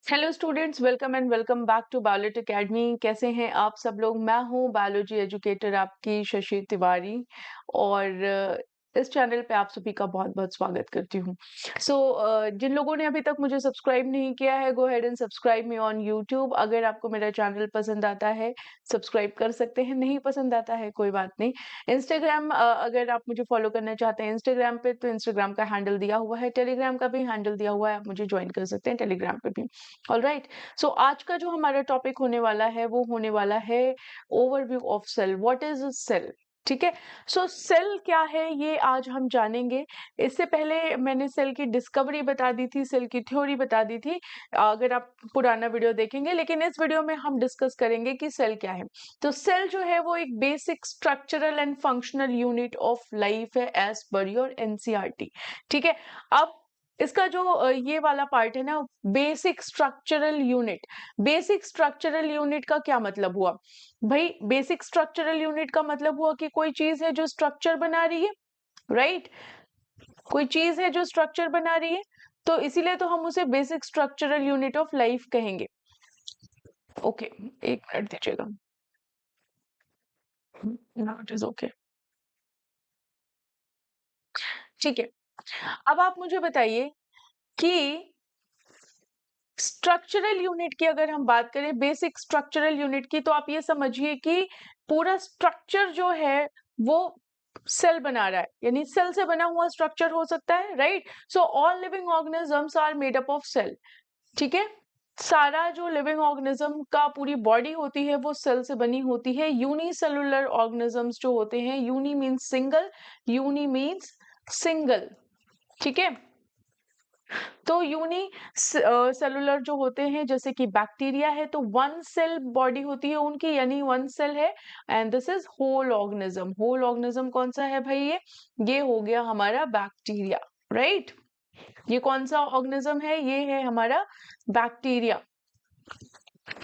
Hello students, welcome and welcome back to biology academy. कैसे हैं आप सब लोग? मैं हूं बायोलॉजी एजुकेटर आपकी शशि तिवारी और इस चैनल पे आप सभी का बहुत बहुत स्वागत करती हूं। जिन लोगों ने अभी तक मुझे सब्सक्राइब नहीं किया है, go ahead and subscribe me on YouTube. अगर आपको मेरा चैनल पसंद आता है सब्सक्राइब कर सकते हैं, नहीं पसंद आता है कोई बात नहीं। इंस्टाग्राम अगर आप मुझे फॉलो करना चाहते हैं इंस्टाग्राम पे, तो इंस्टाग्राम का हैंडल दिया हुआ है, टेलीग्राम का भी हैंडल दिया हुआ है, आप मुझे ज्वाइन कर सकते हैं टेलीग्राम पे भी। ऑलराइट, सो आज का जो हमारा टॉपिक होने वाला है वो होने वाला है overview of cell. What is a cell? ठीक है। सेल क्या है ये आज हम जानेंगे। इससे पहले मैंने सेल की डिस्कवरी बता दी थी, सेल की थ्योरी बता दी थी, अगर आप पुराना वीडियो देखेंगे। लेकिन इस वीडियो में हम डिस्कस करेंगे कि सेल क्या है। तो सेल जो है वो एक basic structural and functional unit of life है एज पर योर एनसीईआरटी। ठीक है। अब इसका जो ये वाला पार्ट है ना, basic structural unit. Basic structural unit का क्या मतलब हुआ भाई? बेसिक स्ट्रक्चरल यूनिट का मतलब हुआ कि कोई चीज है जो स्ट्रक्चर बना रही है, राइट? कोई चीज है जो स्ट्रक्चर बना रही है, तो इसीलिए तो हम उसे basic structural unit of life कहेंगे। ओके, एक मिनट दीजिएगा। Now it is okay. ठीक है। अब आप मुझे बताइए कि स्ट्रक्चरल यूनिट की अगर हम बात करें, बेसिक स्ट्रक्चरल यूनिट की, तो आप ये समझिए कि पूरा स्ट्रक्चर जो है वो सेल बना रहा है, यानी सेल से बना हुआ स्ट्रक्चर हो सकता है, right? So all living organisms are made up of cell. ठीक है। सारा जो लिविंग ऑर्गेनिज्म का पूरी बॉडी होती है वो सेल से बनी होती है। यूनिसेलुलर ऑर्गेनिजम्स जो होते हैं, uni means single, uni means single. ठीक है। तो यूनी सेलुलर जो होते हैं, जैसे कि बैक्टीरिया है, तो वन सेल बॉडी होती है उनकी, यानी वन सेल है। And this is whole organism. Whole organism कौन सा है भाई? ये हो गया हमारा बैक्टीरिया, राइट? ये कौन सा ऑर्गेनिज्म है? ये है हमारा bacteria.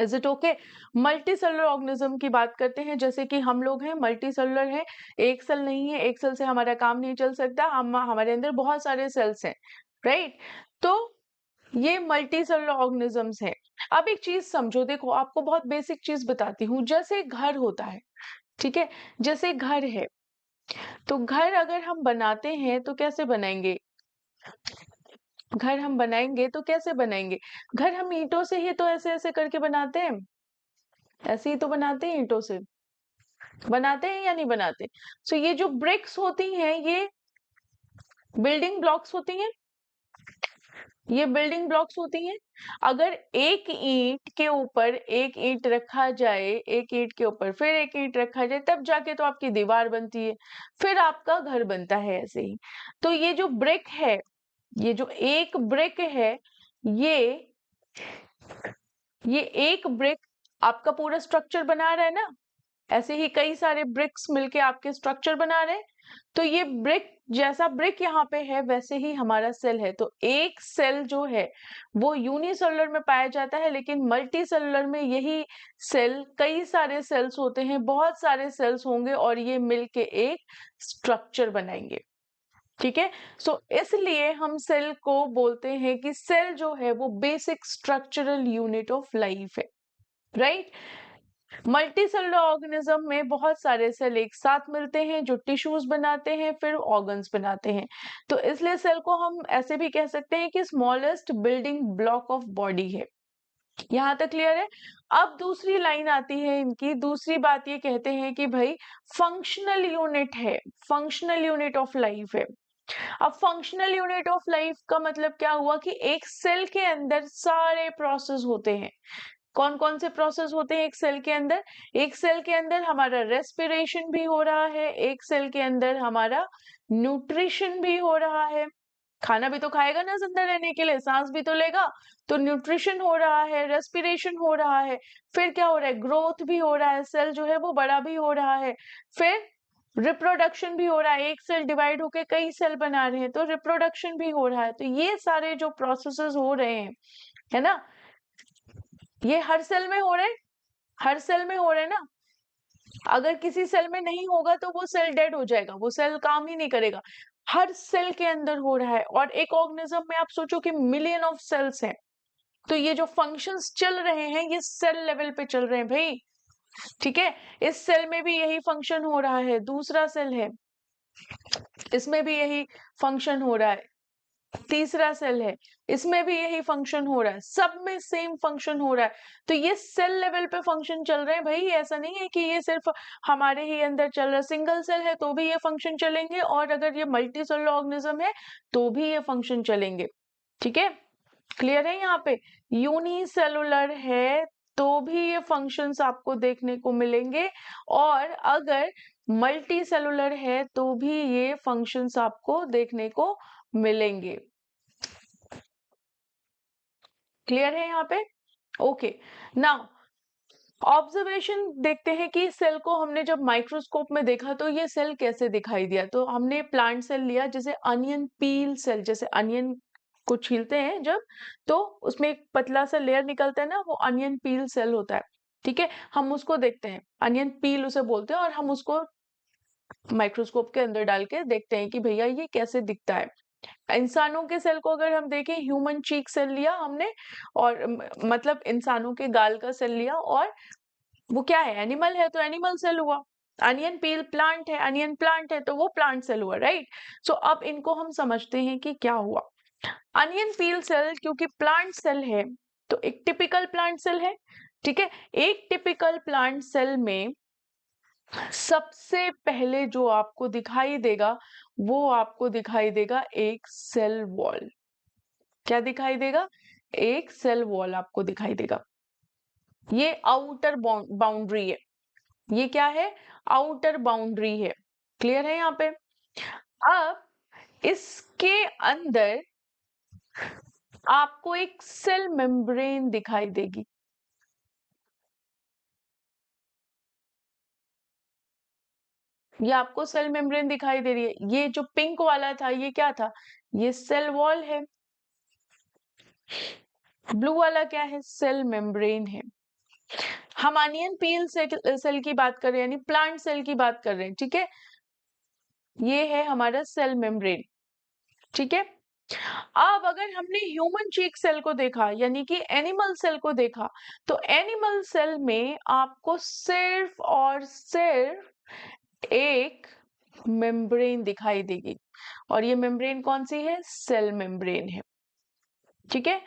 Is it okay? Multi cellular organism की बात करते हैं, जैसे कि हम लोग हैं, मल्टी सेलुलर है। एक सेल नहीं है, एक सेल से हमारा काम नहीं चल सकता, हम हमारे अंदर बहुत सारे सेल्स हैं, राइट? तो ये मल्टी सेलुलर ऑर्गेनिजम्स हैं। अब एक चीज समझो, देखो आपको बहुत बेसिक चीज बताती हूँ। जैसे घर होता है, ठीक है, जैसे घर है, तो घर अगर हम बनाते हैं तो कैसे बनाएंगे? घर हम बनाएंगे तो कैसे बनाएंगे? घर हम ईंटों से ही तो ऐसे ऐसे करके बनाते हैं, ऐसे ही तो बनाते हैं, ईंटों से बनाते हैं या नहीं बनाते? ये जो ब्रिक्स होती हैं, ये बिल्डिंग ब्लॉक्स होती हैं, ये बिल्डिंग ब्लॉक्स होती हैं। अगर एक ईंट के ऊपर एक ईंट रखा जाए, एक ईंट के ऊपर फिर एक ईंट रखा जाए, तब जाके तो आपकी दीवार बनती है, फिर आपका घर बनता है, ऐसे ही। तो ये जो ब्रिक है, ये जो एक ब्रिक है, ये ये एक ब्रिक आपका पूरा स्ट्रक्चर बना रहा है ना। ऐसे ही कई सारे ब्रिक्स मिलके आपके स्ट्रक्चर बना रहे हैं। तो ये ब्रिक, जैसा ब्रिक यहाँ पे है वैसे ही हमारा सेल है। तो एक सेल जो है वो यूनिसेलुलर में पाया जाता है, लेकिन मल्टी सेलुलर में यही सेल, कई सारे सेल्स होते हैं, बहुत सारे सेल्स होंगे और ये मिलके एक स्ट्रक्चर बनाएंगे। ठीक है। इसलिए हम सेल को बोलते हैं कि सेल जो है वो basic structural unit of life है, राइट? मल्टी सेलुलर ऑर्गेनिज्म में बहुत सारे सेल एक साथ मिलते हैं जो टिश्यूज बनाते हैं, फिर ऑर्गन्स बनाते हैं। तो इसलिए सेल को हम ऐसे भी कह सकते हैं कि smallest building block of body है। यहाँ तक क्लियर है? अब दूसरी लाइन आती है इनकी, दूसरी बात ये कहते हैं कि भाई फंक्शनल यूनिट है, फंक्शनल यूनिट ऑफ लाइफ है। अब फंक्शनल यूनिट ऑफ लाइफ का मतलब क्या हुआ कि एक सेल के अंदर सारे प्रोसेस होते हैं। कौन कौन से प्रोसेस होते हैं एक सेल के अंदर? एक सेल के अंदर हमारा रेस्पिरेशन भी हो रहा है, एक सेल के अंदर हमारा न्यूट्रिशन भी हो रहा है। खाना भी तो खाएगा ना जिंदा रहने के लिए, सांस भी तो लेगा। तो न्यूट्रिशन हो रहा है, रेस्पिरेशन हो रहा है, फिर क्या हो रहा है? ग्रोथ भी हो रहा है, सेल जो है वो बड़ा भी हो रहा है, फिर रिप्रोडक्शन भी हो रहा है। एक सेल डिवाइड होकर कई सेल बना रहे हैं, तो रिप्रोडक्शन भी हो रहा है। तो ये सारे जो प्रोसेसेस हो रहे हैं, है ना, ये हर सेल में हो रहे हैं, हर सेल में हो रहे हैं ना। अगर किसी सेल में नहीं होगा तो वो सेल डेड हो जाएगा, वो सेल काम ही नहीं करेगा। हर सेल के अंदर हो रहा है। और एक ऑर्गेनिज्म में आप सोचो कि मिलियन ऑफ सेल्स हैं, तो ये जो फंक्शंस चल रहे हैं ये सेल लेवल पे चल रहे हैं भाई, ठीक है। इस सेल में भी यही फंक्शन हो रहा है, दूसरा सेल है इसमें भी यही फंक्शन हो रहा है, तीसरा सेल है इसमें भी यही फंक्शन हो रहा है, सब में सेम फंक्शन हो रहा है। तो ये सेल लेवल पे फंक्शन चल रहे हैं भाई, ऐसा नहीं है कि ये सिर्फ हमारे ही अंदर चल रहा है। सिंगल सेल है तो भी ये फंक्शन चलेंगे, और अगर ये मल्टी सेलुलर ऑर्गेनिज्म है तो भी ये फंक्शन चलेंगे, ठीक है। क्लियर है यहाँ पे? यूनिसेलुलर है तो भी ये फंक्शंस आपको देखने को मिलेंगे, और अगर मल्टी सेलुलर है तो भी ये फंक्शंस आपको देखने को मिलेंगे। क्लियर है यहाँ पे? ओके, नाउ ऑब्जर्वेशन देखते हैं कि सेल को हमने जब माइक्रोस्कोप में देखा तो ये सेल कैसे दिखाई दिया। तो हमने प्लांट सेल लिया, जैसे अनियन पील सेल, जैसे अनियन को छीलते हैं जब, तो उसमें एक पतला सा लेयर निकलता है ना, वो अनियन पील सेल होता है, ठीक है। हम उसको देखते हैं, अनियन पील उसे बोलते हैं, और हम उसको माइक्रोस्कोप के अंदर डाल के देखते हैं कि भैया ये कैसे दिखता है। इंसानों के सेल को अगर हम देखें, ह्यूमन चीक सेल लिया हमने, और मतलब इंसानों के गाल का सेल लिया, और वो क्या है, एनिमल है तो एनिमल सेल हुआ। अनियन पील प्लांट है, अनियन प्लांट है तो वो प्लांट सेल हुआ, राइट। सो अब इनको हम समझते हैं कि क्या हुआ। अनियन पील सेल क्योंकि प्लांट सेल है तो एक टिपिकल प्लांट सेल है, ठीक है। एक टिपिकल प्लांट सेल में सबसे पहले जो आपको दिखाई देगा वो आपको दिखाई देगा एक सेल वॉल। क्या दिखाई देगा? एक सेल वॉल आपको दिखाई देगा। ये आउटर बाउंड्री है, ये क्या है? आउटर बाउंड्री है। क्लियर है यहाँ पे? अब इसके अंदर आपको एक सेल मेम्ब्रेन दिखाई देगी। ये आपको सेल मेम्ब्रेन दिखाई दे रही है। ये जो पिंक वाला था ये क्या था? ये सेल वॉल है। ब्लू वाला क्या है? सेल मेम्ब्रेन है। हम अनियन पील सेल की बात कर रहे हैं, यानी प्लांट सेल की बात कर रहे हैं, ठीक है। ये है हमारा सेल मेम्ब्रेन, ठीक है। अब अगर हमने ह्यूमन चीक सेल को देखा, यानी कि एनिमल सेल को देखा, तो एनिमल सेल में आपको सिर्फ और सिर्फ एक मेम्ब्रेन दिखाई देगी, और ये मेम्ब्रेन कौन सी है? सेल मेम्ब्रेन है, ठीक है।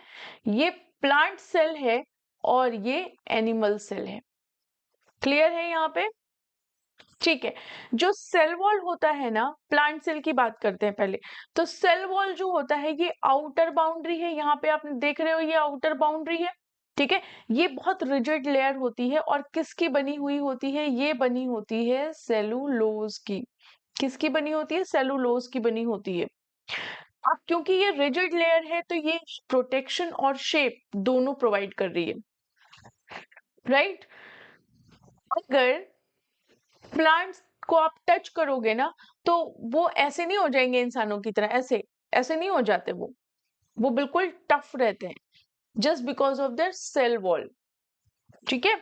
ये प्लांट सेल है और ये एनिमल सेल है। क्लियर है यहाँ पे? ठीक है। जो सेल वॉल होता है ना, प्लांट सेल की बात करते हैं पहले। तो सेल वॉल जो होता है ये आउटर बाउंड्री है, यहाँ पे आप देख रहे हो ये आउटर बाउंड्री है, ठीक है। ये बहुत रिजिड लेयर होती है, और किसकी बनी हुई होती है? ये बनी होती है सेलुलोज की। किसकी बनी होती है? सेलुलोज की बनी होती है। अब क्योंकि ये रिजिड लेयर है तो ये प्रोटेक्शन और शेप दोनों प्रोवाइड कर रही है, राइट। अगर प्लांट्स को आप टच करोगे ना तो वो ऐसे नहीं हो जाएंगे इंसानों की तरह, ऐसे ऐसे नहीं हो जाते वो बिल्कुल टफ रहते हैं, just because of their cell wall, ठीक है।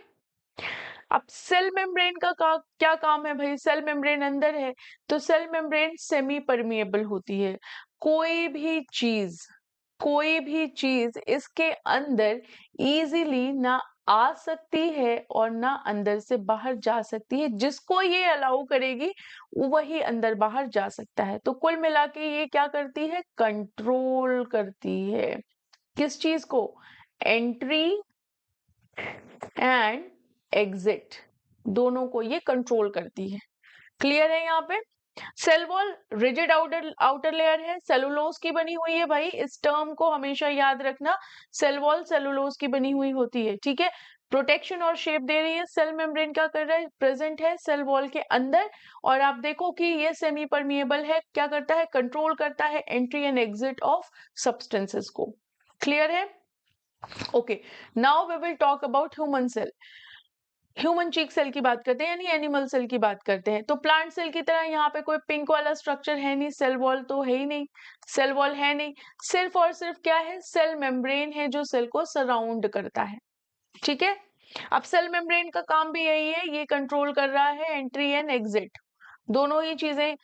अब सेल मेम्ब्रेन का क्या काम है भाई? सेल मेम्ब्रेन अंदर है तो सेल मेम्ब्रेन सेमी परमिएबल होती है। कोई भी चीज कोई भी चीज इसके अंदर इजीली ना आ सकती है और ना अंदर से बाहर जा सकती है। जिसको ये अलाउ करेगी वही अंदर बाहर जा सकता है। तो कुल मिला के ये क्या करती है? कंट्रोल करती है। किस चीज को? एंट्री एंड एग्जिट, दोनों को ये कंट्रोल करती है। क्लियर है यहाँ पे? Cell wall rigid outer outer layer है, सेलुलोज की बनी हुई है भाई, इस टर्म को हमेशा याद रखना। सेल वॉल सेलुलोज की बनी हुई होती है, ठीक है। प्रोटेक्शन और शेप दे रही है। सेल मेम्ब्रेन क्या कर रहा है? प्रेजेंट है सेल वॉल के अंदर, और आप देखो कि ये सेमी परमिएबल है। क्या करता है? कंट्रोल करता है entry and exit of substances को। क्लियर है? Okay, now we will talk about human cell. Human cheek cell की बात करते हैं, यानी एनिमल सेल की बात करते हैं। तो प्लांट सेल की तरह यहाँ पे कोई पिंक वाला स्ट्रक्चर है नहीं, सेल वॉल तो है ही नहीं, सेल वॉल है नहीं। सिर्फ और सिर्फ क्या है? सेल मेम्ब्रेन है जो सेल को सराउंड करता है, ठीक है। अब सेल मेम्ब्रेन का काम भी यही है, ये कंट्रोल कर रहा है एंट्री एंड एग्जिट, दोनों ही चीजें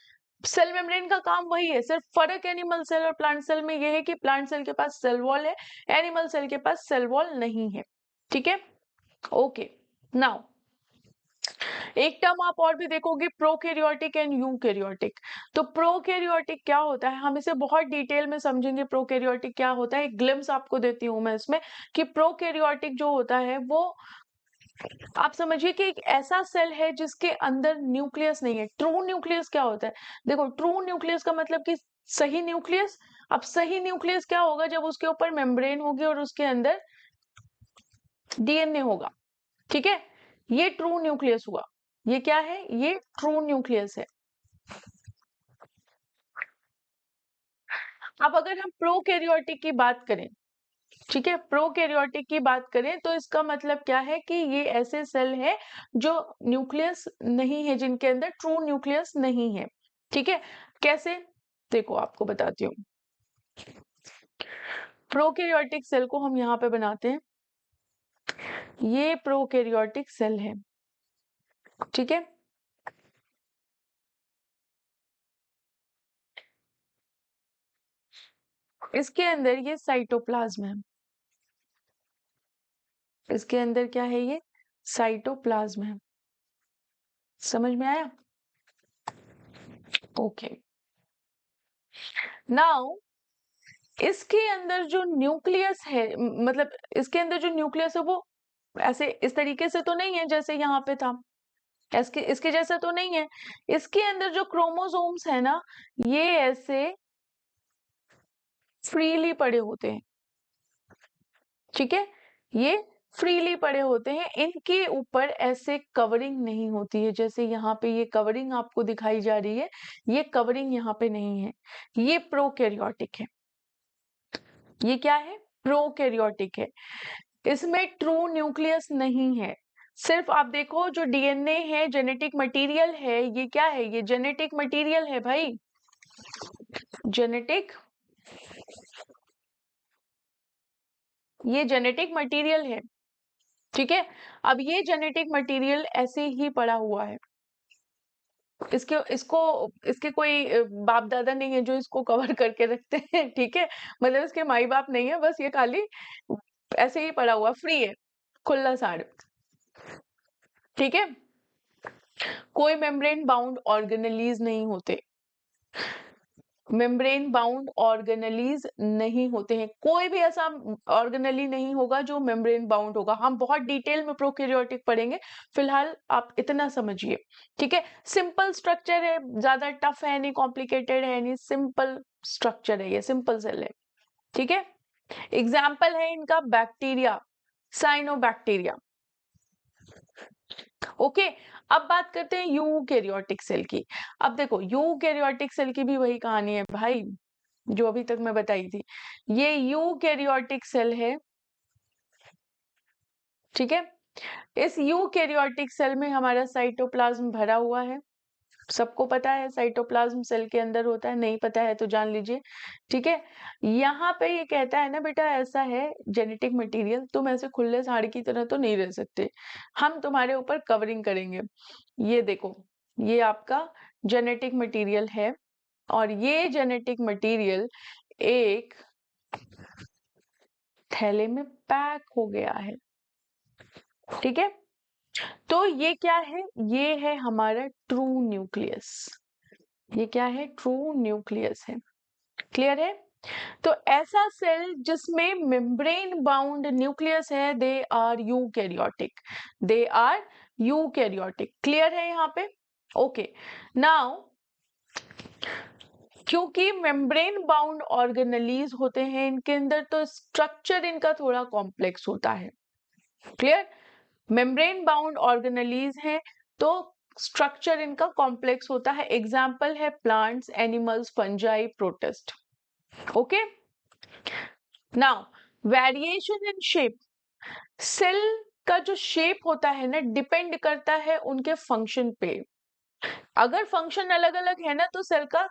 सेल मेम्ब्रेन का काम वही है, सिर्फ फर्क एनिमल सेल और प्लांट सेल में ये है कि प्लांट सेल के पास सेल वॉल है, एनिमल सेल के पास सेल वॉल नहीं है। ठीक है, ओके। नाउ एक टर्म आप और भी देखोगे, प्रोकैरियोटिक एंड यूकैरियोटिक। तो प्रोकैरियोटिक क्या होता है, हम इसे बहुत डिटेल में समझेंगे। प्रोकैरियोटिक क्या होता है, एक ग्लिम्स आपको देती हूं मैं इसमें, कि प्रोकैरियोटिक जो होता है वो आप समझिए कि एक ऐसा सेल है जिसके अंदर न्यूक्लियस नहीं है। ट्रू न्यूक्लियस क्या होता है, देखो ट्रू न्यूक्लियस का मतलब कि सही न्यूक्लियस। अब सही न्यूक्लियस क्या होगा, जब उसके ऊपर मेम्ब्रेन होगी और उसके अंदर डीएनए होगा। ठीक है, ये ट्रू न्यूक्लियस हुआ। ये क्या है, ये ट्रू न्यूक्लियस है। अब अगर हम प्रोकैरियोटिक की बात करें, ठीक है, प्रोकैरियोटिक की बात करें तो इसका मतलब क्या है कि ये ऐसे सेल है जो न्यूक्लियस नहीं है, जिनके अंदर ट्रू न्यूक्लियस नहीं है। ठीक है, कैसे, देखो आपको बताती हूँ। प्रोकैरियोटिक सेल को हम यहाँ पे बनाते हैं, ये प्रोकैरियोटिक सेल है। ठीक है, इसके अंदर ये साइटोप्लाज्म है। इसके अंदर क्या है, ये साइटोप्लाज्म है। समझ में आया? ओके, नाउ इसके अंदर जो न्यूक्लियस है, मतलब इसके अंदर जो न्यूक्लियस है वो ऐसे इस तरीके से तो नहीं है जैसे यहाँ पे था, इसके इसके जैसा तो नहीं है। इसके अंदर जो क्रोमोसोम्स है ना, ये ऐसे फ्रीली पड़े होते हैं। ठीक है, ये फ्रीली पड़े होते हैं, इनके ऊपर ऐसे कवरिंग नहीं होती है, जैसे यहाँ पे ये कवरिंग आपको दिखाई जा रही है, ये कवरिंग यहाँ पे नहीं है। ये प्रोकैरियोटिक है। ये क्या है, प्रोकैरियोटिक है। इसमें ट्रू न्यूक्लियस नहीं है। सिर्फ आप देखो जो डीएनए है, जेनेटिक मटेरियल है, ये क्या है, ये जेनेटिक मटेरियल है भाई, जेनेटिक, ये जेनेटिक मटेरियल है। ठीक है, अब ये जेनेटिक मटेरियल ऐसे ही पड़ा हुआ है, इसके इसको इसके कोई बाप दादा नहीं है जो इसको कवर करके रखते हैं। ठीक है, मतलब इसके माई बाप नहीं है, बस ये खाली ऐसे ही पड़ा हुआ, फ्री है, खुला साड़। ठीक है, कोई मेम्ब्रेन बाउंड ऑर्गेनेलीज नहीं होते, मेम्ब्रेन बाउंड ऑर्गेनेलीज नहीं होते हैं, कोई भी ऐसा ऑर्गेनेली नहीं होगा जो मेम्ब्रेन बाउंड होगा। हम बहुत डिटेल में प्रोकैरियोटिक पढ़ेंगे, फिलहाल आप इतना समझिए। ठीक है, सिंपल स्ट्रक्चर है, ज्यादा टफ है नहीं, कॉम्प्लिकेटेड है नहीं, सिंपल स्ट्रक्चर है, ये सिंपल सेल है। ठीक है, एग्जाम्पल है इनका बैक्टीरिया, साइनोबैक्टीरिया। ओके, अब बात करते हैं यूकैरियोटिक सेल की। अब देखो यूकैरियोटिक सेल की भी वही कहानी है भाई जो अभी तक मैं बताई थी। ये यूकैरियोटिक सेल है। ठीक है, इस यूकैरियोटिक सेल में हमारा साइटोप्लाज्म भरा हुआ है। सबको पता है साइटोप्लाज्म सेल के अंदर होता है, नहीं पता है तो जान लीजिए। ठीक है, यहाँ पे ये कहता है ना बेटा, ऐसा है जेनेटिक मटेरियल, तुम ऐसे खुले साड़ की तरह तो नहीं रह सकते, हम तुम्हारे ऊपर कवरिंग करेंगे। ये देखो, ये आपका जेनेटिक मटेरियल है और ये जेनेटिक मटेरियल एक थैले में पैक हो गया है। ठीक है, तो ये क्या है, ये है हमारा ट्रू न्यूक्लियस। ये क्या है, ट्रू न्यूक्लियस है। क्लियर है? तो ऐसा सेल जिसमें मेम्ब्रेन बाउंड न्यूक्लियस है, they are eukaryotic, they are eukaryotic. Clear है यहाँ पे? ओके, नाउ क्योंकि मेम्ब्रेन बाउंड ऑर्गेनेलीज होते हैं इनके अंदर, तो स्ट्रक्चर इनका थोड़ा कॉम्प्लेक्स होता है। क्लियर, मेम्ब्रेन बाउंड ऑर्गेनेलीज हैं तो स्ट्रक्चर इनका कॉम्प्लेक्स होता है। एग्जाम्पल है plants, animals, fungi, protist. Okay, now variation in shape, cell का जो शेप होता है ना, डिपेंड करता है उनके फंक्शन पे। अगर फंक्शन अलग अलग है ना तो सेल का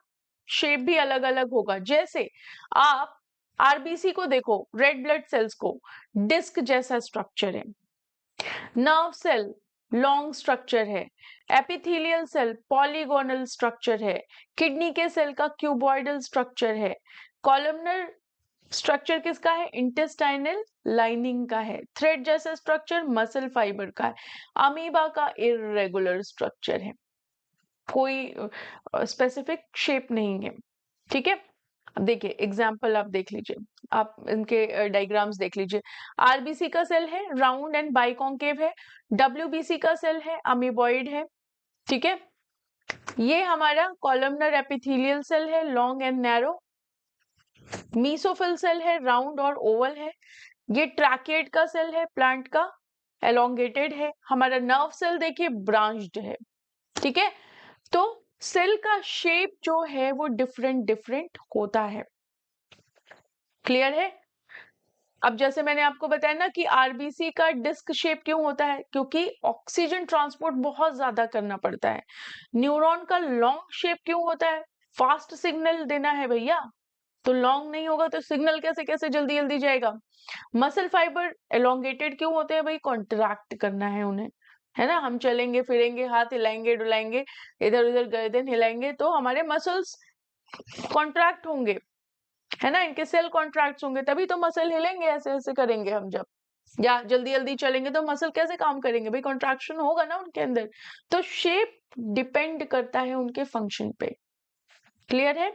शेप भी अलग अलग होगा। जैसे आप आरबीसी को देखो, रेड ब्लड सेल्स को, डिस्क जैसा स्ट्रक्चर है। नर्व सेल लॉन्ग स्ट्रक्चर है। एपिथेलियल सेल पॉलीगोनल स्ट्रक्चर है। किडनी के सेल का क्यूबॉइडल स्ट्रक्चर है। कॉलमनर स्ट्रक्चर किसका है? इंटेस्टाइनल लाइनिंग का है। थ्रेड जैसा स्ट्रक्चर मसल फाइबर का है। अमीबा का इरेगुलर स्ट्रक्चर है, कोई स्पेसिफिक शेप नहीं है। ठीक है, अब देखिए एग्जाम्पल आप देख लीजिए, आप इनके डायग्राम्स देख लीजिए। आरबीसी का सेल है, राउंड एंड बाइकॉन्केव है। डब्ल्यूबीसी का सेल है, अमीबॉइड है। ठीक है, ये हमारा कॉलमनर एपिथेलियल सेल है, long and narrow. Mesophyll cell है, राउंड और ओवल है। ये ट्रैकेट का सेल है, प्लांट का, एलोंगेटेड है। हमारा नर्व सेल देखिए ब्रांच्ड है। ठीक है, तो सेल का शेप जो है वो डिफरेंट डिफरेंट होता है। क्लियर है? अब जैसे मैंने आपको बताया ना कि आरबीसी का डिस्क शेप क्यों होता है, क्योंकि ऑक्सीजन ट्रांसपोर्ट बहुत ज्यादा करना पड़ता है। न्यूरॉन का लॉन्ग शेप क्यों होता है? फास्ट सिग्नल देना है भैया, तो लॉन्ग नहीं होगा तो सिग्नल कैसे कैसे जल्दी जल्दी जाएगा। मसल फाइबर एलोंगेटेड क्यों होते हैं भाई? कॉन्ट्रैक्ट करना है उन्हें, है ना। हम चलेंगे फिरेंगे, हाथ हिलाएंगे डुलाएंगे, इधर उधर गर्दन हिलाएंगे तो हमारे मसल्स कॉन्ट्रैक्ट होंगे, है ना। इनके सेल कॉन्ट्रैक्ट होंगे तभी तो मसल हिलेंगे, ऐसे ऐसे करेंगे हम जब, या जल्दी जल्दी चलेंगे तो मसल कैसे काम करेंगे भाई? कॉन्ट्रैक्शन होगा ना उनके अंदर। तो शेप डिपेंड करता है उनके फंक्शन पे। क्लियर है?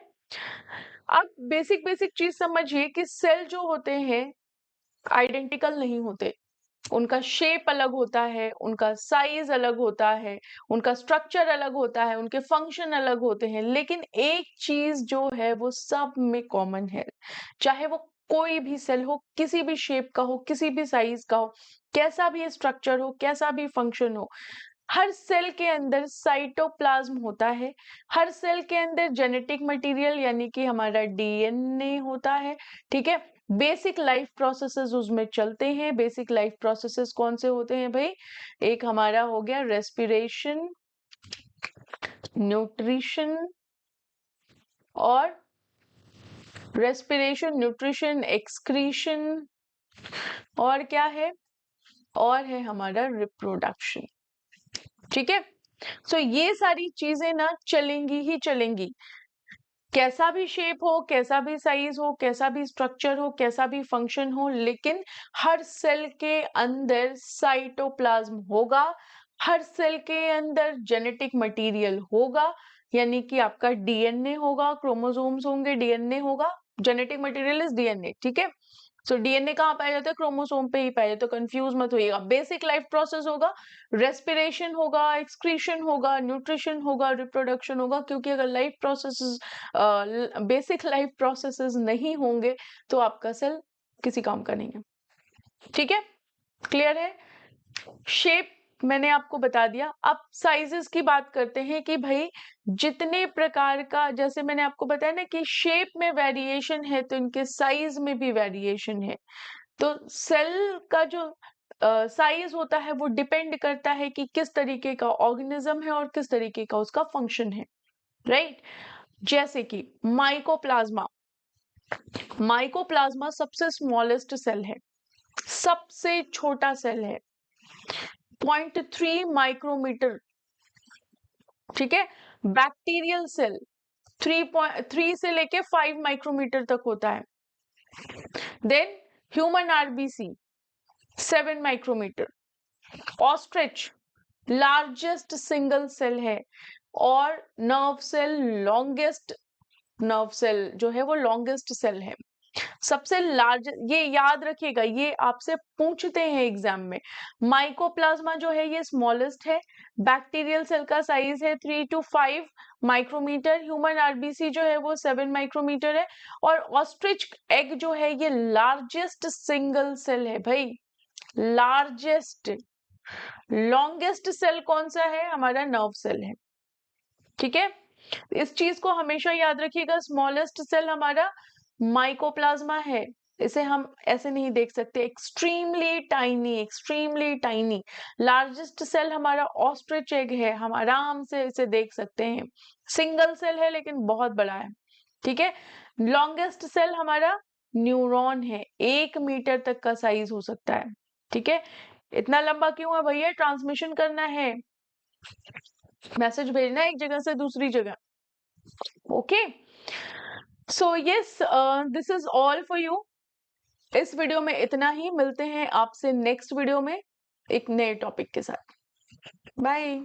अब बेसिक बेसिक चीज समझिए कि सेल जो होते हैं आइडेंटिकल नहीं होते, उनका शेप अलग होता है, उनका साइज अलग होता है, उनका स्ट्रक्चर अलग होता है, उनके फंक्शन अलग होते हैं, लेकिन एक चीज जो है वो सब में कॉमन है। चाहे वो कोई भी सेल हो, किसी भी शेप का हो, किसी भी साइज का हो, कैसा भी स्ट्रक्चर हो, कैसा भी फंक्शन हो, हर सेल के अंदर साइटोप्लाज्म होता है। हर सेल के अंदर जेनेटिक मटेरियल यानी कि हमारा डीएनए होता है। ठीक है, बेसिक लाइफ प्रोसेसेस उसमें चलते हैं। बेसिक लाइफ प्रोसेसेस कौन से होते हैं भाई? एक हमारा हो गया रेस्पिरेशन, न्यूट्रिशन और रेस्पिरेशन, न्यूट्रिशन, एक्सक्रीशन, और क्या है? और है हमारा रिप्रोडक्शन। ठीक है, सो ये सारी चीजें ना चलेंगी ही चलेंगी, कैसा भी शेप हो, कैसा भी साइज हो, कैसा भी स्ट्रक्चर हो, कैसा भी फंक्शन हो, लेकिन हर सेल के अंदर साइटोप्लाज्म होगा। हर सेल के अंदर जेनेटिक मटेरियल होगा, यानी कि आपका डीएनए होगा, क्रोमोसोम्स होंगे, डीएनए होगा। Genetic material is DNA. ठीक है, सो डीएनए कहाँ पाया जाता है? क्रोमोसोम पे ही पाया जाता है, तो कंफ्यूज मत होइएगा। बेसिक लाइफ प्रोसेस होगा, रेस्पिरेशन होगा, एक्सक्रीशन होगा, न्यूट्रिशन होगा, रिप्रोडक्शन होगा, क्योंकि अगर life processes basic life processes नहीं होंगे तो आपका सेल किसी काम का नहीं है। ठीक है, क्लियर है? शेप मैंने आपको बता दिया। अब साइजेस की बात करते हैं कि भाई जितने प्रकार का, जैसे मैंने आपको बताया ना कि शेप में वेरिएशन है तो इनके साइज में भी वेरिएशन है। तो सेल का जो साइज होता है वो डिपेंड करता है कि किस तरीके का ऑर्गेनिज्म है और किस तरीके का उसका फंक्शन है, राइट। जैसे कि माइकोप्लाज्मा, माइकोप्लाज्मा सबसे स्मॉलेस्ट सेल है, सबसे छोटा सेल है, 0.3 माइक्रोमीटर। ठीक है, बैक्टीरियल सेल 3 से लेके 5 माइक्रोमीटर तक होता है। Then human RBC 7 micrometre. Ostrich largest single cell है, और nerve cell longest, nerve cell जो है वो लॉन्गेस्ट सेल है, सबसे लार्ज। ये याद रखिएगा, ये आपसे पूछते हैं एग्जाम में। माइकोप्लाज्मा जो है ये स्मॉलेस्ट है, बैक्टीरियल सेल का साइज है 3 to 5 माइक्रोमीटर, ह्यूमन आरबीसी जो है वो 7 माइक्रोमीटर है, और ऑस्ट्रिच एग जो है ये लार्जेस्ट सिंगल सेल है भाई, लार्जेस्ट। लॉन्गेस्ट सेल कौन सा है? हमारा नर्व सेल है। ठीक है, इस चीज को हमेशा याद रखिएगा, स्मॉलेस्ट सेल हमारा माइकोप्लाज्मा है। इसे हम ऐसे नहीं देख सकते, extremely tiny, extremely tiny. Largest cell हमारा ऑस्ट्रिच एग है, हम आराम से इसे देख सकते हैं, सिंगल सेल है लेकिन बहुत बड़ा है। ठीक है, लॉन्गेस्ट सेल हमारा न्यूरॉन है, 1 मीटर तक का साइज हो सकता है। ठीक है, इतना लंबा क्यों है भैया? ट्रांसमिशन करना है, मैसेज भेजना है एक जगह से दूसरी जगह। Okay, so yes, this is all for you. इस वीडियो में इतना ही, मिलते हैं आपसे नेक्स्ट वीडियो में एक नए टॉपिक के साथ। बाय।